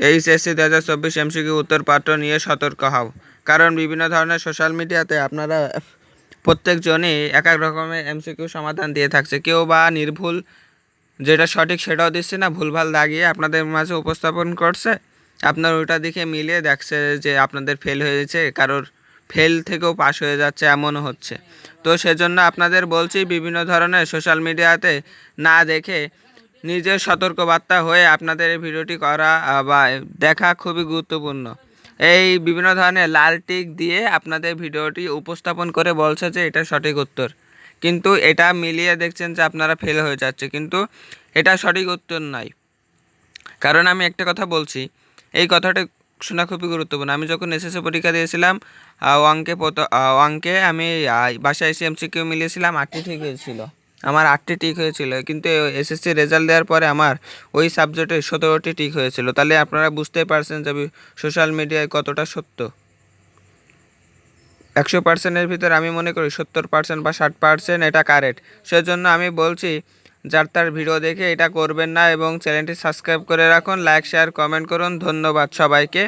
HSC 2024 MCQ উত্তরপত্র নিয়ে সতর্ক হও, কারণ বিভিন্ন ধরনের সোশ্যাল মিডিয়াতে আপনারা প্রত্যেকজনই এক এক রকমের এমসিকিউ সমাধান দিয়ে থাকছে। কেউ বা নির্ভুল যেটা সঠিক সেটাও দিচ্ছে না, ভুলভাল দাগিয়ে আপনাদের মাঝে উপস্থাপন করছে। আপনার ওটা দেখে মিলিয়ে দেখছে যে আপনাদের ফেল হয়েছে, কারোর ফেল থেকেও পাস হয়ে যাচ্ছে, এমনও হচ্ছে। তো সেজন্য আপনাদের বলছি, বিভিন্ন ধরনের সোশ্যাল মিডিয়াতে না দেখে নিজের সতর্কবার্তা হয়ে আপনাদের এই ভিডিওটি করা বা দেখা খুবই গুরুত্বপূর্ণ। এই বিভিন্ন ধরনের লাল টিক দিয়ে আপনাদের ভিডিওটি উপস্থাপন করে বলছে যে এটা সঠিক উত্তর, কিন্তু এটা মিলিয়ে দেখছেন যে আপনারা ফেল হয়ে যাচ্ছে, কিন্তু এটা সঠিক উত্তর নয়। কারণ আমি একটা কথা বলছি, এই কথাটা শোনা খুবই গুরুত্বপূর্ণ। আমি যখন এসএসসি পরীক্ষা দিয়েছিলাম, অঙ্কে আমি বাসায় এসে এমসিকিউ মিলিয়েছিলাম, 8টি ঠিক হয়েছিল, আমার 8টি ঠিক হয়েছিল। কিন্তু এসএসসি রেজাল্ট দেওয়ার পরে আমার ওই সাবজেক্টে 17টি ঠিক হয়েছিল। তাহলে আপনারা বুঝতেই পারছেন যে সোশ্যাল মিডিয়ায় কতটা সত্য। 100%-এর ভিতরে আমি মনে করি 70% বা 60% এটা কারেক্ট। সেজন্য আমি বলছি, যার তার ভিডিও দেখে এটা করবেন না এবং চ্যানেলটি সাবস্ক্রাইব করে রাখুন, লাইক শেয়ার কমেন্ট করুন। ধন্যবাদ সবাইকে।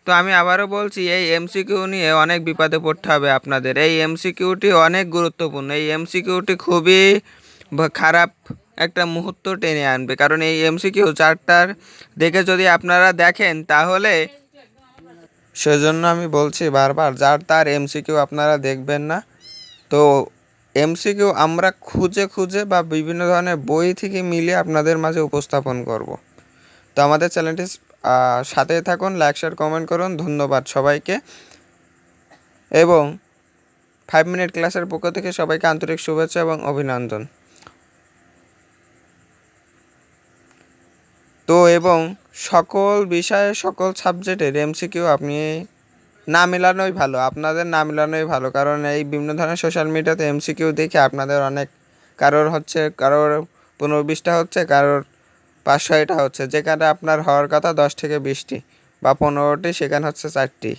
তো আমি আবারও বলছি, এই এমসিকিউ নিয়ে অনেক বিপদে পড়তে হবে আপনাদের। এই এমসিকিউটি অনেক গুরুত্বপূর্ণ, এই এমসিকিউটি খুবই খারাপ একটা মুহূর্ত টেনে আনবে। কারণ এই এমসিকিউ চারটার দেখে যদি আপনারা দেখেন, তাহলে সেজন্য আমি বলছি বারবার, যার তার এমসিকিউ আপনারা দেখবেন না। তো এমসিকিউ আমরা খুঁজে খুঁজে বা বিভিন্ন ধরনের বই থেকে মিলিয়ে আপনাদের মাঝে উপস্থাপন করব। তো আমাদের চ্যানেলটি সাথে থাকুন, লাইক শেয়ার কমেন্ট করুন। ধন্যবাদ সবাইকে, এবং 5 মিনিট ক্লাসের পক্ষ থেকে সবাইকে আন্তরিক শুভেচ্ছা এবং অভিনন্দন। তো এবং সকল বিষয়ে সকল সাবজেক্টের এমসিকিউ আপনি না মেলানোই ভালো, আপনাদের না মেলানোই ভালো। কারণ এই বিভিন্ন ধরনের সোশ্যাল মিডিয়াতে এমসিকিউ দেখে আপনাদের অনেক, কারোর 15-20টা হচ্ছে, কারোর 5-6টা হচ্ছে, যেখানে আপনার হওয়ার কথা 10 থেকে 20টি বা 15টি, সেখানে হচ্ছে 4টি।